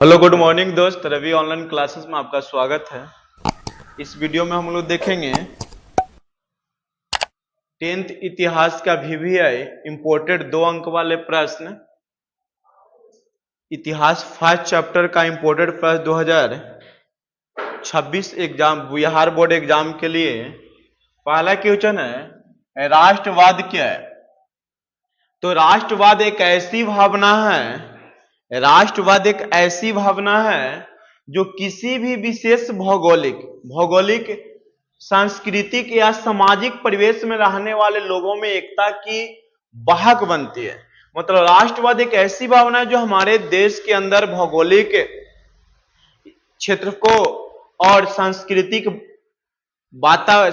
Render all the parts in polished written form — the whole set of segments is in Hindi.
हेलो गुड मॉर्निंग दोस्त, रवि ऑनलाइन क्लासेस में आपका स्वागत है। इस वीडियो में हम लोग देखेंगे 10th इतिहास का VVI इंपोर्टेड 2 अंक वाले प्रश्न। इतिहास फर्स्ट चैप्टर का इंपोर्टेड प्रश्न 2026 एग्जाम बिहार बोर्ड एग्जाम के लिए पहला क्वेश्चन है, राष्ट्रवाद क्या है। तो राष्ट्रवाद एक ऐसी भावना है, राष्ट्रवाद एक ऐसी भावना है जो किसी भी विशेष भौगोलिक सांस्कृतिक या सामाजिक परिवेश में रहने वाले लोगों में एकता की वाहक बनती है। मतलब राष्ट्रवाद एक ऐसी भावना है जो हमारे देश के अंदर भौगोलिक क्षेत्र को और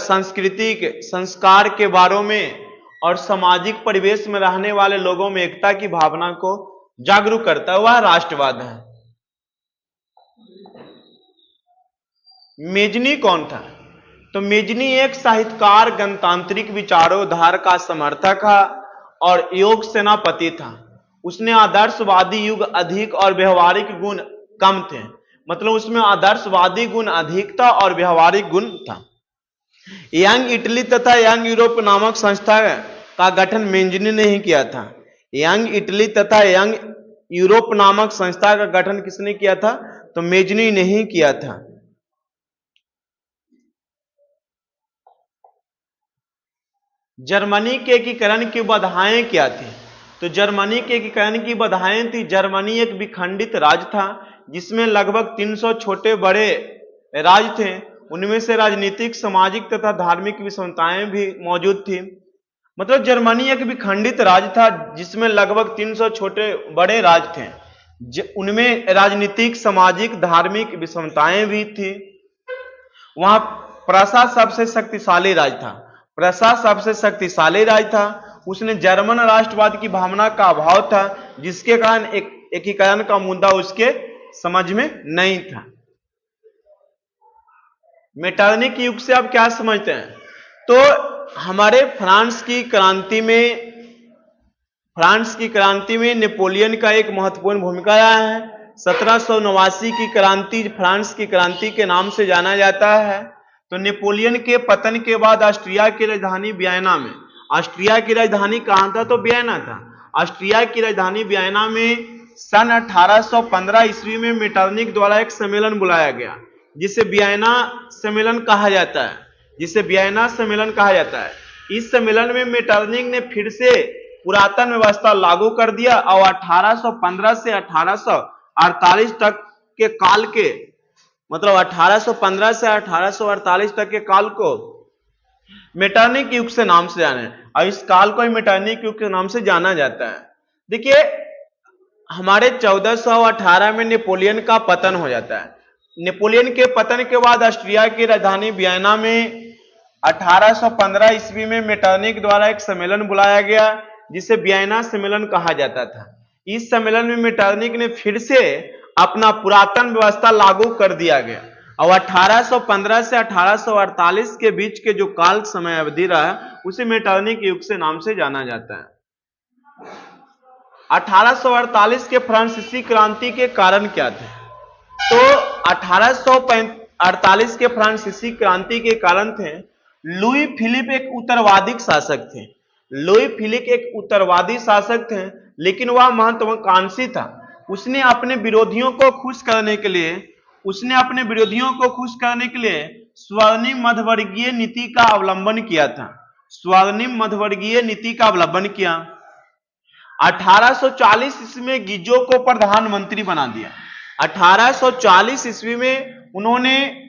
सांस्कृतिक संस्कार के बारे में और सामाजिक परिवेश में रहने वाले लोगों में एकता की भावना को जागरूक करता है, वह राष्ट्रवाद है। मेजनी कौन था? तो मेजनी एक साहित्यकार, गणतांत्रिक विचारोधार का समर्थक और योग सेनापति था। उसने आदर्शवादी युग अधिक और व्यवहारिक गुण कम थे। मतलब उसमें आदर्शवादी गुण अधिक था और व्यवहारिक गुण था। यंग इटली तथा यंग यूरोप नामक संस्था का गठन मेजनी ने ही किया था। यंग इटली तथा यंग यूरोप नामक संस्था का गठन किसने किया था? तो मेजनी ने ही किया था। जर्मनी के एकीकरण की बाधाएं क्या थी? तो जर्मनी के एकीकरण की बाधाएं थी, जर्मनी एक विखंडित राज्य था जिसमें लगभग 300 छोटे बड़े राज्य थे। उनमें से राजनीतिक, सामाजिक तथा धार्मिक विषमताएं भी मौजूद थी। मतलब जर्मनी एक विखंडित राज्य था जिसमें लगभग 300 छोटे बड़े राज्य थे। उनमें राजनीतिक, सामाजिक, धार्मिक विषमताएं भी थी। वहां प्रसा सबसे शक्तिशाली राज्य था। प्रसा सबसे शक्तिशाली राज्य था। उसने जर्मन राष्ट्रवाद की भावना का अभाव था, जिसके कारण एकीकरण का मुद्दा उसके समझ में नहीं था। मेटरनिक युग से आप क्या समझते हैं? तो हमारे फ्रांस की क्रांति में नेपोलियन का एक महत्वपूर्ण भूमिका रहा है। 1789 की क्रांति फ्रांस की क्रांति के नाम से जाना जाता है। तो नेपोलियन के पतन के बाद ऑस्ट्रिया की राजधानी वियना में, ऑस्ट्रिया की राजधानी कहां था? तो वियना था। ऑस्ट्रिया की राजधानी वियना में सन 1815 ईस्वी में मेटरनिक द्वारा एक सम्मेलन बुलाया गया, जिसे वियना सम्मेलन कहा जाता है, इस सम्मेलन में मेटरनिक ने फिर से पुरातन व्यवस्था लागू कर दिया और 1815 से 1848 तक के काल के, मतलब 1815 से 1848 तक के काल को मेटरनिक युग से नाम से जाने, और इस काल को ही मेटरनिक युग के नाम से जाना जाता है। देखिए, हमारे 1418 में नेपोलियन का पतन हो जाता है। नेपोलियन के पतन के बाद ऑस्ट्रिया की राजधानी वियना में 1815 ईस्वी में मेटरनिक द्वारा एक सम्मेलन बुलाया गया, जिसे वियना सम्मेलन कहा जाता था। इस सम्मेलन में मेटरनिक ने फिर से अपना पुरातन व्यवस्था लागू कर दिया गया, और 1815 से 1848 के बीच के जो काल समय अवधि रहा, उसे मेटरनिक युग से नाम से जाना जाता है। 1848 के फ्रांसीसी क्रांति के कारण क्या थे? तो 1848 के फ्रांसीसी क्रांति के कारण थे, लुई फिलिप एक उत्तरवादी शासक थे। लुई फिलिप एक उत्तरवादी शासक थे, लेकिन वह महत्वाकांक्षी था। उसने अपने विरोधियों को खुश करने के लिए स्वर्णिम मध्यवर्गीय नीति का अवलंबन किया था। स्वर्णिम मध्यवर्गीय नीति का अवलंबन किया। 1840 ईस्वी में गिजो को प्रधानमंत्री बना दिया। 1840 ईस्वी में उन्होंने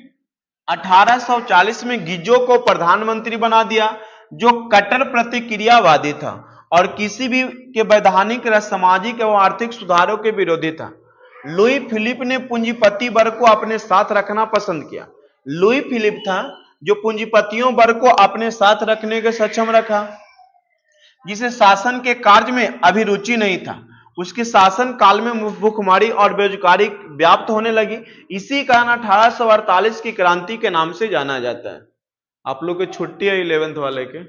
1840 में गिजो को प्रधानमंत्री बना दिया, जो कट्टर प्रतिक्रियावादी था और किसी भी के वैधानिक, सामाजिक एवं आर्थिक सुधारों के विरोधी था। लुई फिलिप ने पूंजीपति वर्ग को अपने साथ रखना पसंद किया। लुई फिलिप था जो पूंजीपतियों वर्ग को अपने साथ रखने के सक्षम रखा, जिसे शासन के कार्य में अभिरुचि नहीं था। उसके शासन काल में भूखमरी और बेरोजगारी व्याप्त होने लगी। इसी कारण 1848 की क्रांति के नाम से जाना जाता है। आप लोग की छुट्टी है 11th वाले के।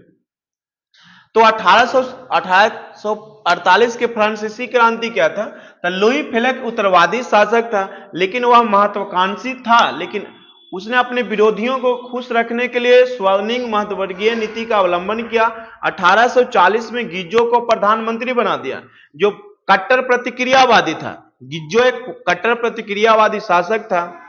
तो 1848 के फ्रांसीसी क्रांति क्या था? तो लुई फेलिक्स उत्तरवादी शासक था, लेकिन वह महत्वाकांक्षी था, लेकिन उसने अपने विरोधियों को खुश रखने के लिए स्वर्णिम महत्ववर्गीय नीति का अवलंबन किया। 1840 में गिज्जो को प्रधानमंत्री बना दिया, जो कट्टर प्रतिक्रियावादी था। गिज्जो एक कट्टर प्रतिक्रियावादी शासक था।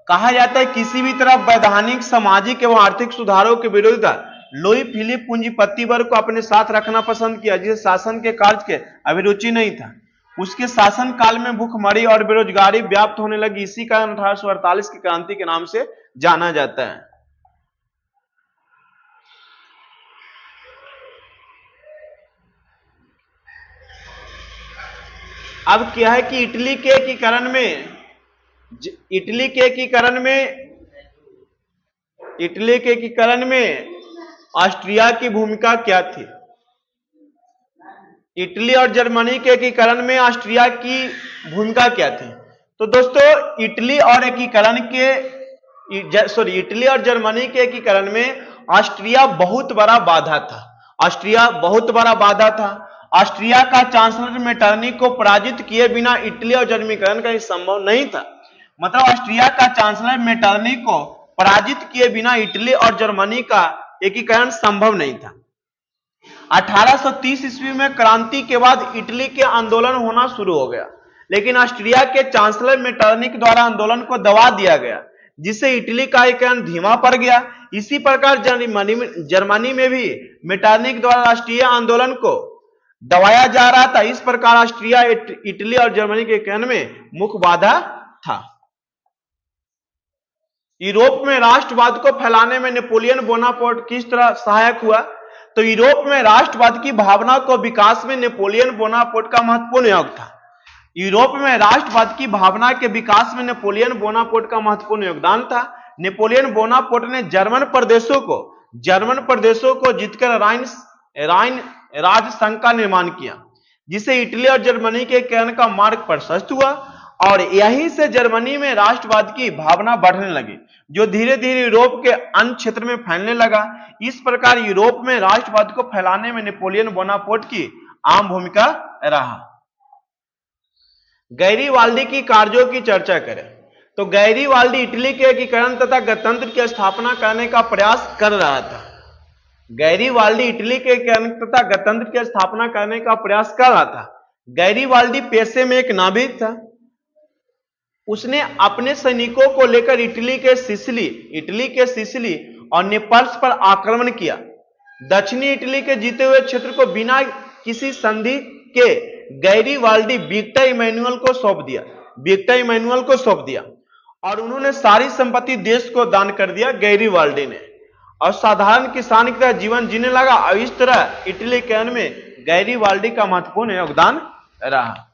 कहा जाता है किसी भी तरह वैधानिक, सामाजिक एवं आर्थिक सुधारों के विरोधी था। लुई फिलिप पूंजीपति वर्ग को अपने साथ रखना पसंद किया, जिसे शासन के कार्य के अभिरुचि नहीं था। उसके शासन काल में भूखमरी और बेरोजगारी व्याप्त होने लगी। इसी कारण 1848 की क्रांति के नाम से जाना जाता है। अब क्या है कि इटली के एकीकरण में ऑस्ट्रिया की भूमिका क्या थी? इटली और जर्मनी के एकीकरण में ऑस्ट्रिया की भूमिका क्या थी? तो दोस्तों, इटली और जर्मनी के एकीकरण में ऑस्ट्रिया बहुत बड़ा बाधा था। ऑस्ट्रिया का चांसलर मेटरनिख को पराजित किए बिना इटली और जर्मनी एकीकरण का संभव नहीं था। मतलब ऑस्ट्रिया का चांसलर मेटरनिख को पराजित किए बिना इटली और जर्मनी का एकीकरण संभव नहीं था। 1830 ईस्वी में क्रांति के बाद इटली के आंदोलन होना शुरू हो गया, लेकिन ऑस्ट्रिया के चांसलर मेटरनिख द्वारा आंदोलन को दबा दिया गया, जिससे इटली का एकीकरण धीमा पड़ गया। इसी प्रकार जर्मनी में भी मेटरनिख द्वारा राष्ट्रीय आंदोलन को दबाया जा रहा था। इस प्रकार ऑस्ट्रिया, इटली और जर्मनी के एकीकरण में मुख्य बाधा था। यूरोप में राष्ट्रवाद को फैलाने में नेपोलियन बोनापार्ट किस तरह सहायक हुआ? तो यूरोप में राष्ट्रवाद की भावना को विकास में नेपोलियन बोनापार्ट का महत्वपूर्ण योग था। यूरोप में राष्ट्रवाद की भावना के विकास में नेपोलियन बोनापार्ट का महत्वपूर्ण योगदान था। नेपोलियन बोनापार्ट ने जर्मन प्रदेशों को जीतकर राइन राज्य संघ का निर्माण किया, जिससे इटली और जर्मनी के एकीकरण का मार्ग प्रशस्त हुआ, और यहीं से जर्मनी में राष्ट्रवाद की भावना बढ़ने लगी, जो धीरे धीरे यूरोप के अन्य क्षेत्र में फैलने लगा। इस प्रकार यूरोप में राष्ट्रवाद को फैलाने में नेपोलियन बोनापार्ट की अहम भूमिका रहा। गैरीवाल्डी की कार्यों की चर्चा करें तो गैरीवाल्डी इटली के एकीकरण तथा गणतंत्र की स्थापना करने का प्रयास कर रहा था। गैरीवाल्डी इटली के एकीकरण तथा गणतंत्र की स्थापना करने का प्रयास कर रहा था। गैरीवाल्डी पेशे में एक नाविक था। उसने अपने सैनिकों को लेकर इटली के सिसिली और नेपल्स पर आक्रमण किया। दक्षिणी इटली के जीते हुए क्षेत्र को बिना किसी संधि के गैरीवाल्डी विक्टर इमैनुअल को सौंप दिया और उन्होंने सारी संपत्ति देश को दान कर दिया। गैरीवाल्डी ने और साधारण किसान की तरह जीवन जीने लगा, और इस तरह इटली एकीकरण में गैरीवाल्डी का महत्वपूर्ण योगदान रहा।